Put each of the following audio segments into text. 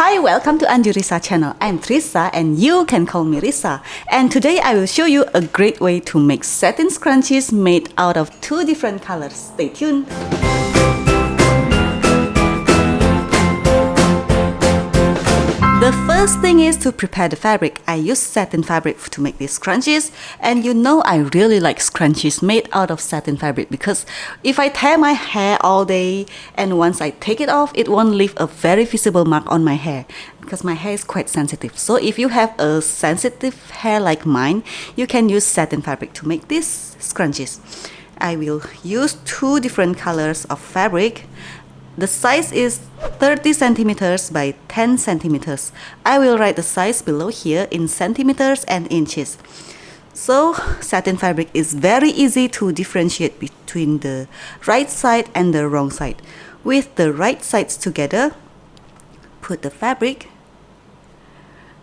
Hi, welcome to Risa channel. I'm Trisa and you can call me Risa. And today I will show you a great way to make satin scrunchies made out of two different colors. Stay tuned. The first thing is to prepare the fabric. I use satin fabric to make these scrunchies, and you know I really like scrunchies made out of satin fabric because if I tear my hair all day and once I take it off, it won't leave a very visible mark on my hair because my hair is quite sensitive. So if you have a sensitive hair like mine, you can use satin fabric to make these scrunchies. I will use two different colors of fabric. The size is 30 centimeters by 10 centimeters. I will write the size below here in centimeters and inches. So satin fabric is very easy to differentiate between the right side and the wrong side. With the right sides together, put the fabric,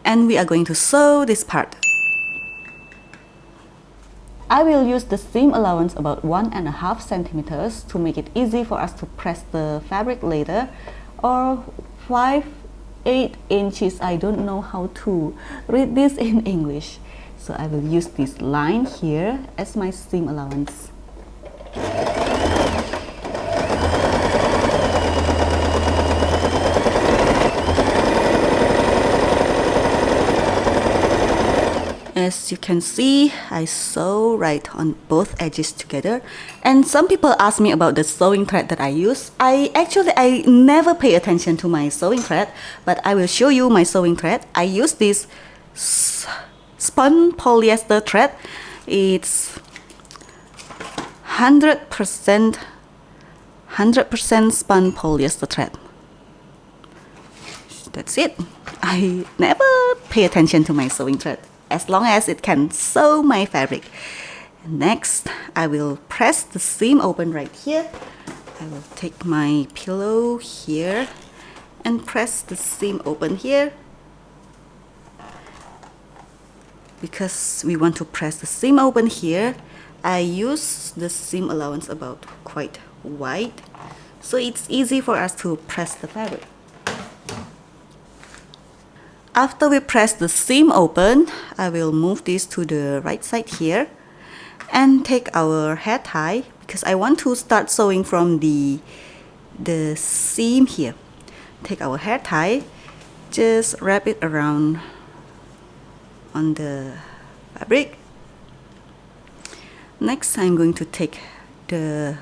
and we are going to sew this part. I will use the seam allowance about 1.5 centimeters to make it easy for us to press the fabric later, or 5-8 inches. I don't know how to read this in English, so I will use this line here as my seam allowance. As you can see, I sew right on both edges together, and some people ask me about the sewing thread that I use. I never pay attention to my sewing thread, but I will show you my sewing thread. I use this spun polyester thread. It's 100% spun polyester thread. That's it. I never pay attention to my sewing thread, as long as it can sew my fabric. Next, I will press the seam open right here. I will take my pillow here and press the seam open here. Because we want to press the seam open here, I use the seam allowance about quite wide, so it's easy for us to press the fabric. After we press the seam open, I will move this to the right side here and take our hair tie, because I want to start sewing from the seam here. Take our hair tie, just wrap it around on the fabric. Next, I'm going to take the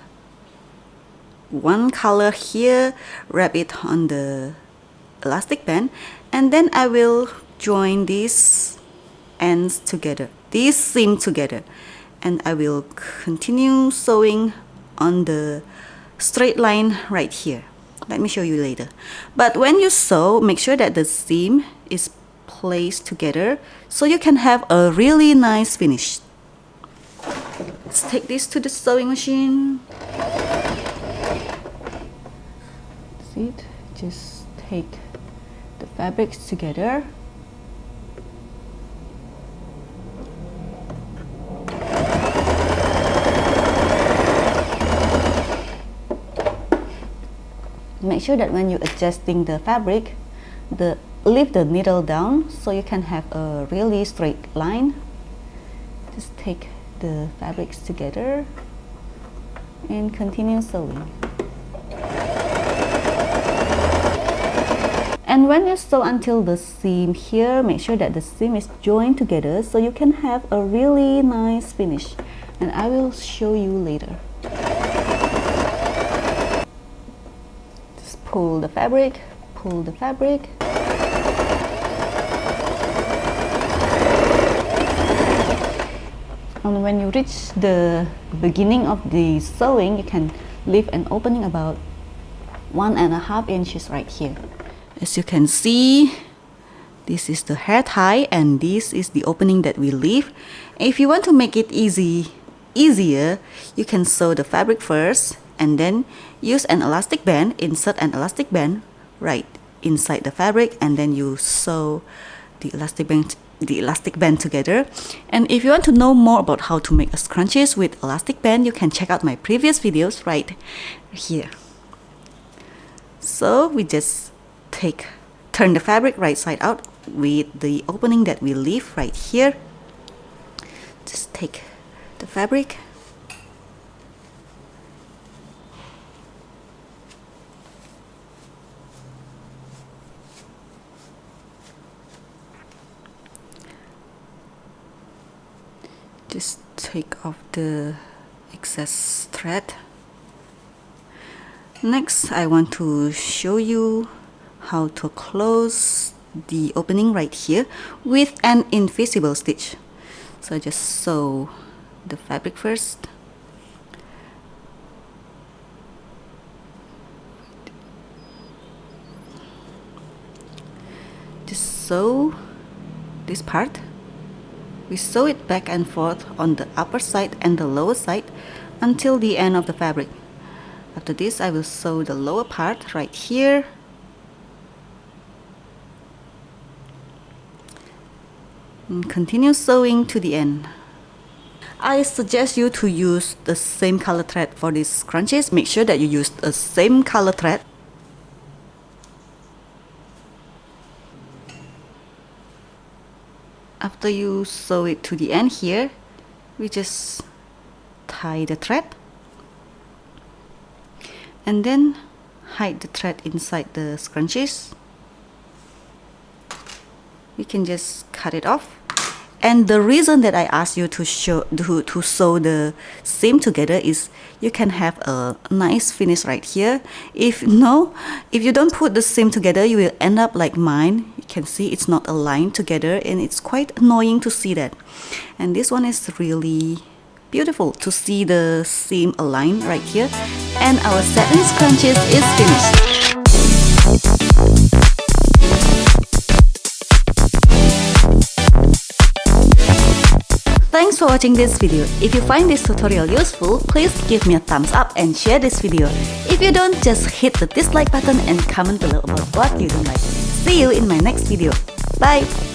one color here, wrap it on the elastic band, and then I will join these ends together, these seam together, and I will continue sewing on the straight line right here. Let me show you later. But when you sew, make sure that the seam is placed together so you can have a really nice finish. Let's take this to the sewing machine. See it? Just take the fabrics together. Make sure that when you're adjusting the fabric, leave the needle down so you can have a really straight line. Just take the fabrics together and continue sewing. And when you sew until the seam here, make sure that the seam is joined together so you can have a really nice finish. And I will show you later. Just pull the fabric, pull the fabric. And when you reach the beginning of the sewing, you can leave an opening about 1.5 inches right here. As you can see, this is the hair tie and this is the opening that we leave. If you want to make it easier, you can sew the fabric first and then use an elastic band, insert an elastic band right inside the fabric, and then you sew the elastic band together. And if you want to know more about how to make a scrunchies with elastic band, you can check out my previous videos right here. So we just take turn the fabric right side out with the opening that we leave right here. Just take the fabric, just take off the excess thread. Next, I want to show you how to close the opening right here with an invisible stitch. So just sew the fabric first. Just sew this part. We sew it back and forth on the upper side and the lower side until the end of the fabric. After this, I will sew the lower part right here. And continue sewing to the end. I suggest you to use the same color thread for these scrunchies. Make sure that you use the same color thread. After you sew it to the end here, we just tie the thread and then hide the thread inside the scrunchies. We can just cut it off. And the reason that I asked you to sew the seam together is you can have a nice finish right here. If you don't put the seam together, you will end up like mine. You can see it's not aligned together and it's quite annoying to see that. And this one is really beautiful to see the seam aligned right here. And our satin scrunchies is finished. Thanks for watching this video. If you find this tutorial useful, please give me a thumbs up and share this video. If you don't, just hit the dislike button and comment below about what you don't like. See you in my next video. Bye!